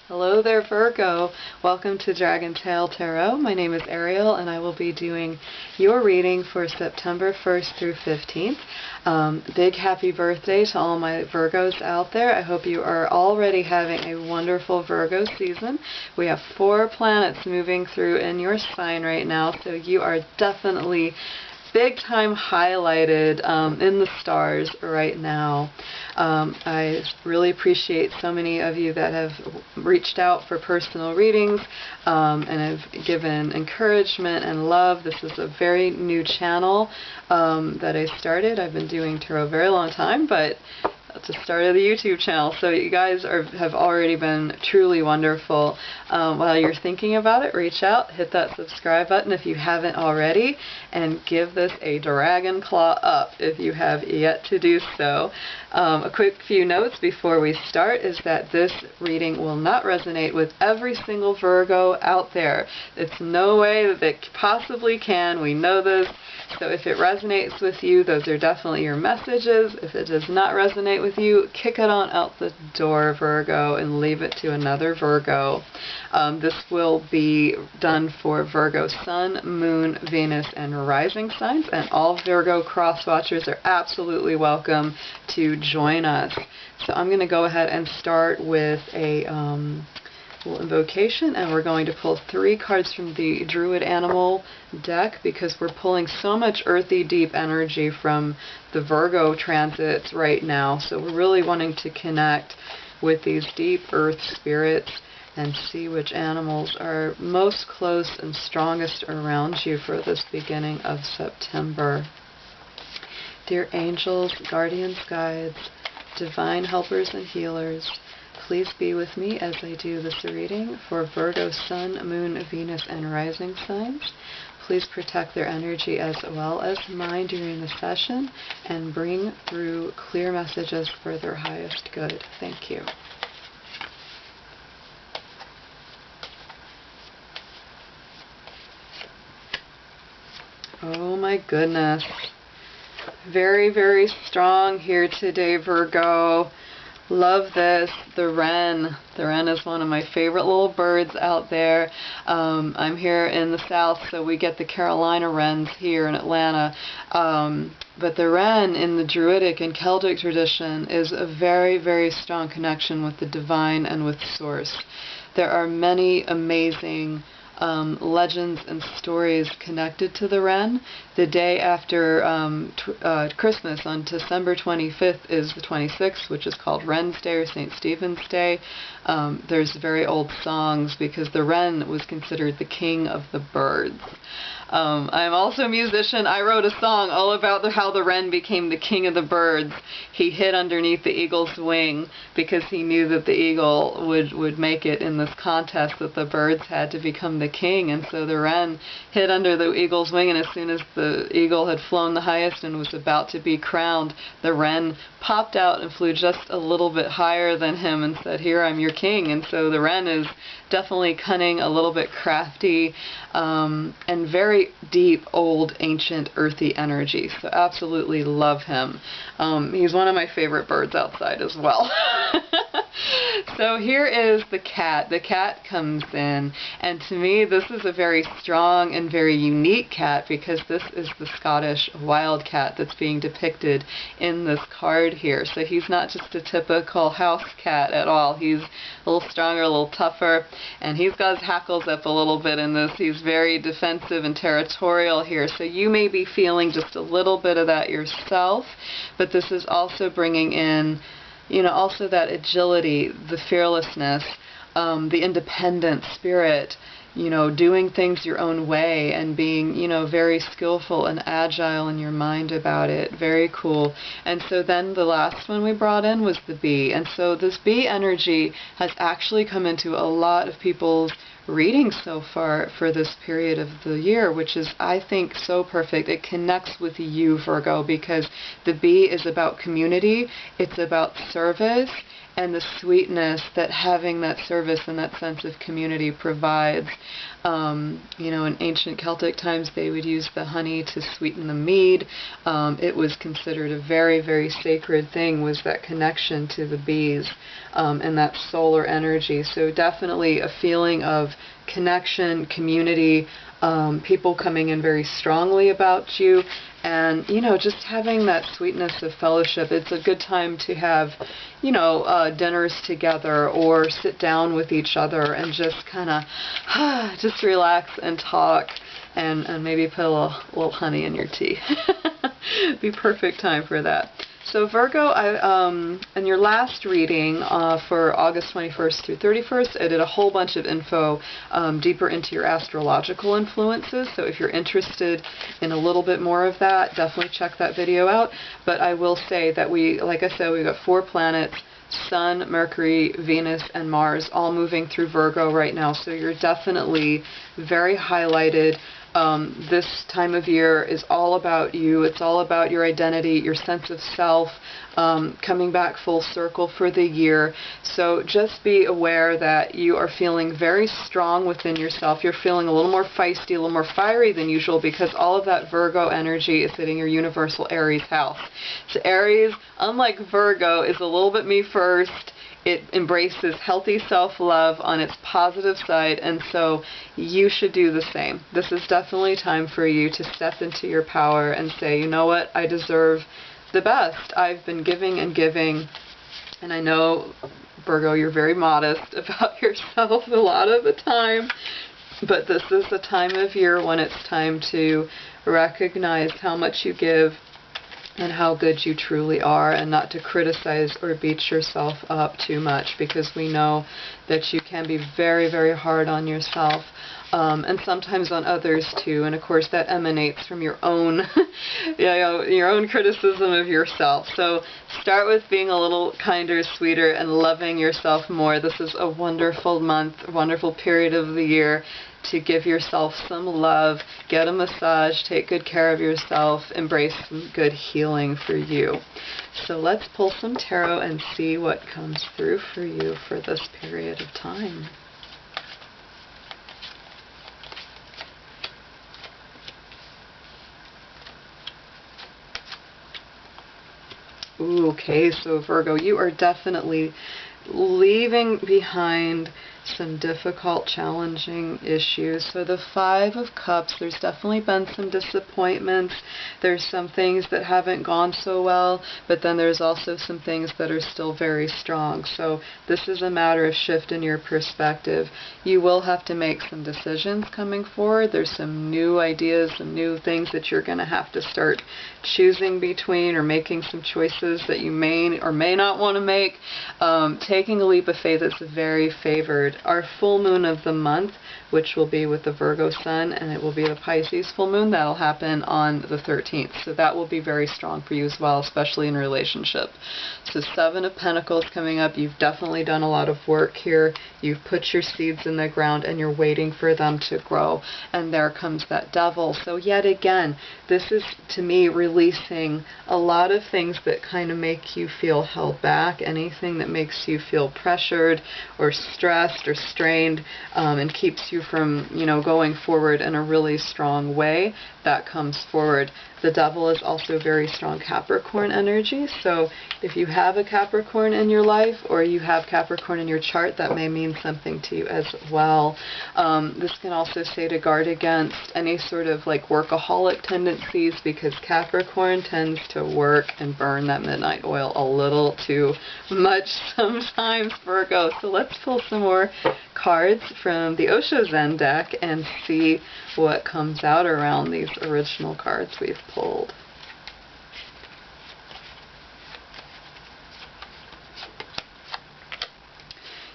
Hello there, Virgo. Welcome to Dragon Tail Tarot. My name is Ariel, and I will be doing your reading for September 1st through 15th. Big happy birthday to all my Virgos out there. I hope you are already having a wonderful Virgo season. We have 4 planets moving through in your sign right now, so you are definitely big time highlighted in the stars right now. I really appreciate so many of you that have reached out for personal readings and have given encouragement and love. This is a very new channel that I started. I've been doing tarot a very long time, but that's the start of the YouTube channel, so you guys have already been truly wonderful. While you're thinking about it, reach out, hit that subscribe button if you haven't already, and give this a dragon claw up if you have yet to do so. A quick few notes before we start is that this reading will not resonate with every single Virgo out there. It's no way that it possibly can. We know this. So if it resonates with you, those are definitely your messages. If it does not resonate with you, kick it on out the door, Virgo, and leave it to another Virgo. This will be done for Virgo Sun, Moon, Venus, and Rising signs, and all Virgo cross watchers are absolutely welcome to join us. So I'm going to go ahead and start with a little invocation, and we're going to pull 3 cards from the Druid Animal deck because we're pulling so much earthy deep energy from the Virgo transits right now. So we're really wanting to connect with these deep earth spirits and see which animals are most close and strongest around you for this beginning of September. Dear angels, guardians, guides, divine helpers and healers, please be with me as I do this reading for Virgo Sun, Moon, Venus, and Rising signs. Please protect their energy as well as mine during the session and bring through clear messages for their highest good. Thank you. Oh my goodness. Very, very strong here today, Virgo. Love this. The wren. The wren is one of my favorite little birds out there. I'm here in the South, so we get the Carolina wrens here in Atlanta. But the wren in the Druidic and Celtic tradition is a very, very strong connection with the divine and with Source. There are many amazing legends and stories connected to the wren. The day after Christmas, on December 25th, is the 26th, which is called Wren's Day or St. Stephen's Day. There's very old songs because the wren was considered the king of the birds. I'm also a musician. I wrote a song all about how the wren became the king of the birds. He hid underneath the eagle's wing because he knew that the eagle would make it in this contest, that the birds had to become the king. And so the wren hid under the eagle's wing, and as soon as the eagle had flown the highest and was about to be crowned, the wren popped out and flew just a little bit higher than him and said, "Here, I'm your king." And so the wren is definitely cunning, a little bit crafty, and very deep, old, ancient, earthy energy. So absolutely love him. He's one of my favorite birds outside as well. So here is the cat. The cat comes in, and to me this is a very strong and very unique cat because this is the Scottish wild cat that's being depicted in this card here. So he's not just a typical house cat at all. He's a little stronger, a little tougher, and he's got his hackles up a little bit in this. He's very defensive and territorial here. So you may be feeling just a little bit of that yourself, but this is also bringing in, you know, also that agility, the fearlessness, the independent spirit, you know, doing things your own way and being, you know, very skillful and agile in your mind about it. Very cool. And so then the last one we brought in was the bee. And so this bee energy has actually come into a lot of people's reading so far for this period of the year, which is, I think, so perfect. It connects with you, Virgo, because the bee is about community, it's about service, and the sweetness that having that service and that sense of community provides. You know, in ancient Celtic times, they would use the honey to sweeten the mead. It was considered a very, very sacred thing, was that connection to the bees and that solar energy. So definitely a feeling of connection, community, people coming in very strongly about you, and, you know, just having that sweetness of fellowship. It's a good time to have, you know, dinners together or sit down with each other and just kind of just relax and talk, and maybe put a little honey in your tea. Be perfect time for that. So Virgo, in your last reading for August 21st through 31st, I did a whole bunch of info deeper into your astrological influences. So if you're interested in a little bit more of that, definitely check that video out. But I will say that like I said, we've got 4 planets: Sun, Mercury, Venus, and Mars, all moving through Virgo right now. So you're definitely very highlighted. This time of year is all about you. It's all about your identity, your sense of self, coming back full circle for the year. So just be aware that you are feeling very strong within yourself. You're feeling a little more feisty, a little more fiery than usual, because all of that Virgo energy is hitting your universal Aries house. So Aries, unlike Virgo, is a little bit me first. It embraces healthy self-love on its positive side, and so you should do the same. This is definitely time for you to step into your power and say, you know what, I deserve the best. I've been giving and giving, and I know, Virgo, you're very modest about yourself a lot of the time, but this is the time of year when it's time to recognize how much you give and how good you truly are, and not to criticize or beat yourself up too much, because we know that you can be very, very hard on yourself, and sometimes on others too. And of course that emanates from your own your own criticism of yourself. So start with being a little kinder, sweeter, and loving yourself more. This is a wonderful month, a wonderful period of the year to give yourself some love, get a massage, take good care of yourself, embrace some good healing for you. So let's pull some tarot and see what comes through for you for this period of time. Ooh, okay, so Virgo, you are definitely leaving behind some difficult, challenging issues. So the 5 of Cups, there's definitely been some disappointments. There's some things that haven't gone so well, but then there's also some things that are still very strong. So this is a matter of shift in your perspective. You will have to make some decisions coming forward. There's some new ideas, some new things that you're going to have to start choosing between, or making some choices that you may or may not want to make. Taking a leap of faith is very favored. Our full moon of the month, which will be with the Virgo sun, and it will be the Pisces full moon, that'll happen on the 13th. So that will be very strong for you as well, especially in relationship. So 7 of Pentacles coming up. You've definitely done a lot of work here. You've put your seeds in the ground and you're waiting for them to grow. And there comes that Devil. So yet again, this is, to me, releasing a lot of things that kind of make you feel held back, anything that makes you feel pressured or stressed or strained, and keeps you from, going forward in a really strong way. That comes forward. The Devil is also very strong Capricorn energy, so if you have a Capricorn in your life, or you have Capricorn in your chart, that may mean something to you as well. This can also say to guard against any sort of workaholic tendencies, because Capricorn tends to work and burn that midnight oil a little too much sometimes, Virgo. So let's pull some more cards from the Osho Zen deck and see what comes out around these original cards we've pulled.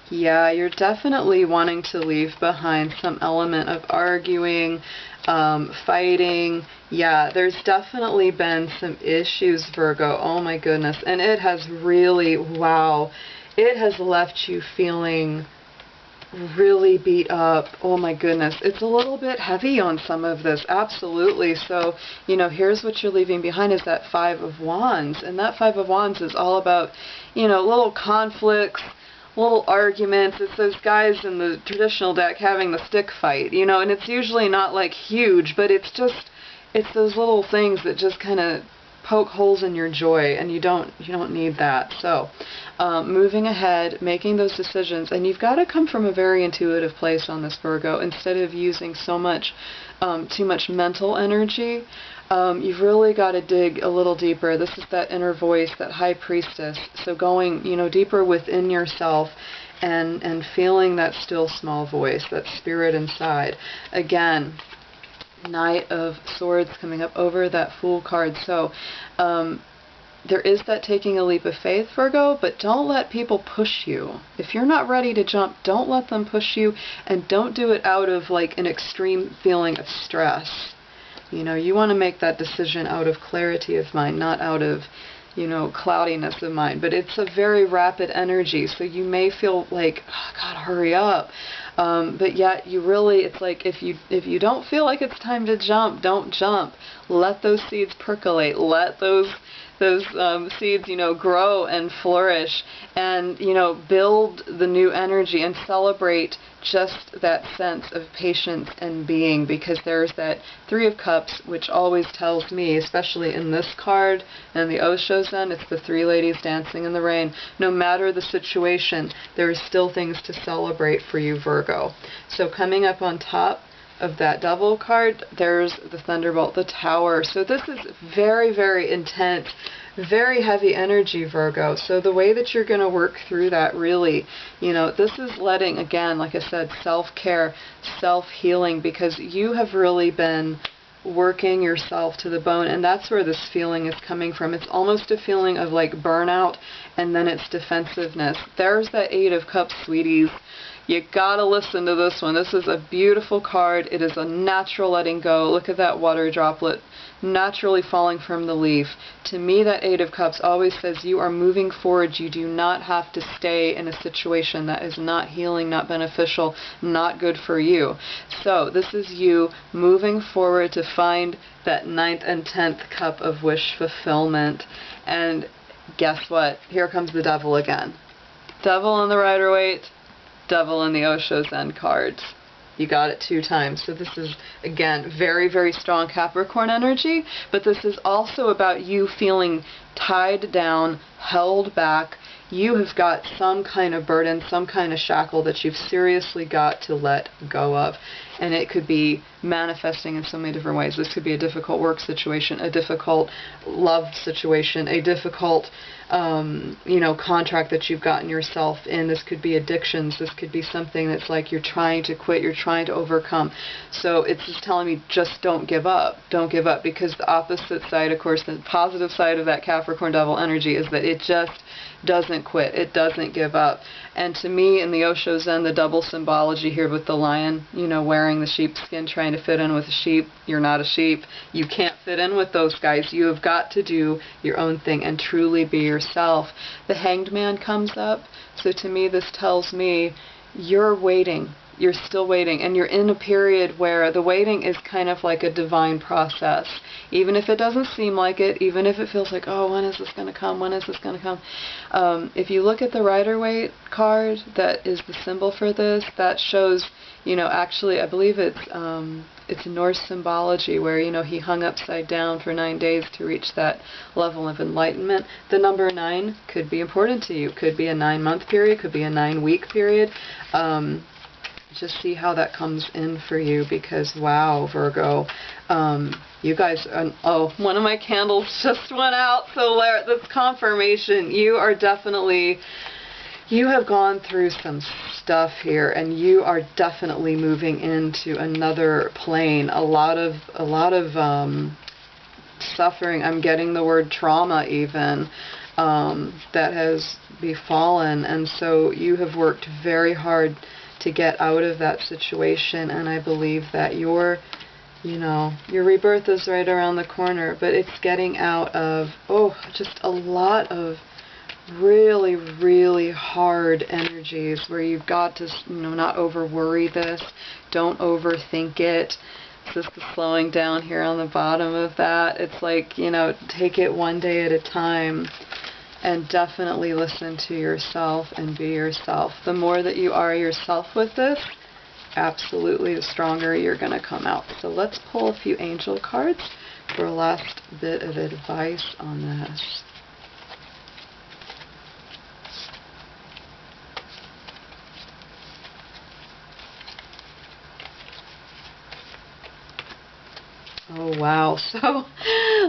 Yeah, you're definitely wanting to leave behind some element of arguing, fighting. Yeah, there's definitely been some issues, Virgo. Oh my goodness. And it has really, wow, it has left you feeling really beat up. Oh my goodness. It's a little bit heavy on some of this. Absolutely. So, you know, here's what you're leaving behind is that Five of Wands. And that Five of Wands is all about, you know, little conflicts, little arguments. It's those guys in the traditional deck having the stick fight, you know, and it's usually not like huge, but it's just, it's those little things that just kind of poke holes in your joy, and you don't need that. So moving ahead, making those decisions, and you've got to come from a very intuitive place on this, Virgo, instead of using so much too much mental energy. You've really got to dig a little deeper. This is that inner voice, that high priestess. So going, you know, deeper within yourself and feeling that still small voice, that spirit inside. Again, Knight of Swords coming up over that Fool card. So there is that taking a leap of faith, Virgo, but don't let people push you. If you're not ready to jump, don't let them push you, and don't do it out of like an extreme feeling of stress. You know, you want to make that decision out of clarity of mind, not out of, you know, cloudiness of mind. But it's a very rapid energy, so you may feel like, oh, God, hurry up. But yet you really, it's like if you don't feel like it's time to jump, don't jump. Let those seeds percolate. Let those seeds, you know, grow and flourish, and, you know, build the new energy and celebrate just that sense of patience and being, because there's that Three of Cups, which always tells me, especially in this card and the Osho Zen, it's the three ladies dancing in the rain. No matter the situation, there are still things to celebrate for you, Virgo. So coming up on top of that Devil card, there's the Thunderbolt, the Tower. So this is very, very intense, very heavy energy, Virgo. So the way that you're going to work through that, really, you know, this is letting, again, like I said, self-care, self-healing, because you have really been working yourself to the bone, and that's where this feeling is coming from. It's almost a feeling of like burnout, and then it's defensiveness. There's that Eight of Cups, sweeties. You gotta listen to this one. This is a beautiful card. It is a natural letting go. Look at that water droplet naturally falling from the leaf. To me, that Eight of Cups always says you are moving forward. You do not have to stay in a situation that is not healing, not beneficial, not good for you. So this is you moving forward to find that 9th and 10th cup of wish fulfillment. And guess what? Here comes the Devil again. Devil in the Rider-Waite, Devil in the Osho Zen cards. You got it 2 times. So this is, again, very, very strong Capricorn energy, but this is also about you feeling tied down, held back. You have got some kind of burden, some kind of shackle that you've seriously got to let go of. And it could be manifesting in so many different ways. This could be a difficult work situation, a difficult love situation, a difficult you know, contract that you've gotten yourself in. This could be addictions. This could be something that's like you're trying to quit, you're trying to overcome. So it's just telling me, just don't give up. Don't give up, because the opposite side, of course, the positive side of that Capricorn Devil energy is that it just doesn't quit. It doesn't give up. And to me, in the Osho Zen, the double symbology here with the lion, you know, wearing the sheepskin, trying to fit in with a sheep. You're not a sheep. You can't fit in with those guys. You have got to do your own thing and truly be yourself. The Hanged Man comes up. So to me, this tells me you're waiting. You're still waiting, and you're in a period where the waiting is kind of like a divine process. Even if it doesn't seem like it, even if it feels like, oh, when is this going to come? When is this going to come? If you look at the Rider-Waite card, that is the symbol for this, that shows, you know, actually, I believe it's Norse symbology where, you know, he hung upside down for 9 days to reach that level of enlightenment. The number 9 could be important to you. Could be a 9-month period, could be a 9-week period. Just see how that comes in for you, because wow, Virgo, you guys, oh, one of my candles just went out, so that's confirmation. You are definitely, you have gone through some stuff here, and you are definitely moving into another plane. A lot of suffering. I'm getting the word trauma even, that has befallen, and so you have worked very hard to get out of that situation, and I believe that your rebirth is right around the corner, but it's getting out of, just a lot of really, really hard energies where you've got to, not over worry this. Don't overthink it. Just the slowing down here on the bottom of that. It's like, take it one day at a time. And definitely listen to yourself and be yourself. The more that you are yourself with this, absolutely the stronger you're going to come out. So let's pull a few angel cards for a last bit of advice on this. Oh wow, so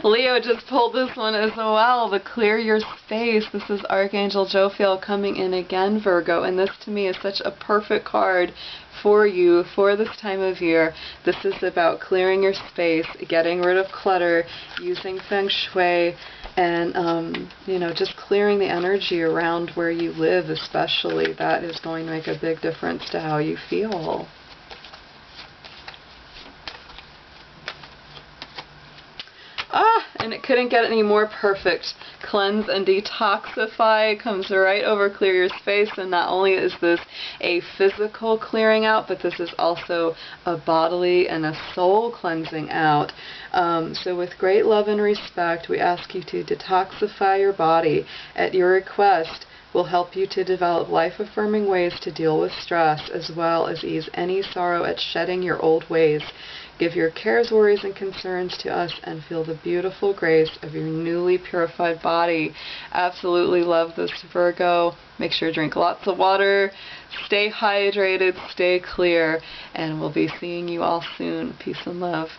Leo just pulled this one as well, the clear your space. This is Archangel Jophiel coming in again, Virgo, and this to me is such a perfect card for you for this time of year. This is about clearing your space, getting rid of clutter, using Feng Shui, and just clearing the energy around where you live especially. That is going to make a big difference to how you feel. And it couldn't get any more perfect. Cleanse and detoxify comes right over clear your space, and not only is this a physical clearing out, but this is also a bodily and a soul cleansing out. So with great love and respect, we ask you to detoxify your body. At your request, will help you to develop life-affirming ways to deal with stress, as well as ease any sorrow at shedding your old ways. Give your cares, worries, and concerns to us and feel the beautiful grace of your newly purified body. Absolutely love this, Virgo. Make sure to drink lots of water, stay hydrated, stay clear, and we'll be seeing you all soon. Peace and love.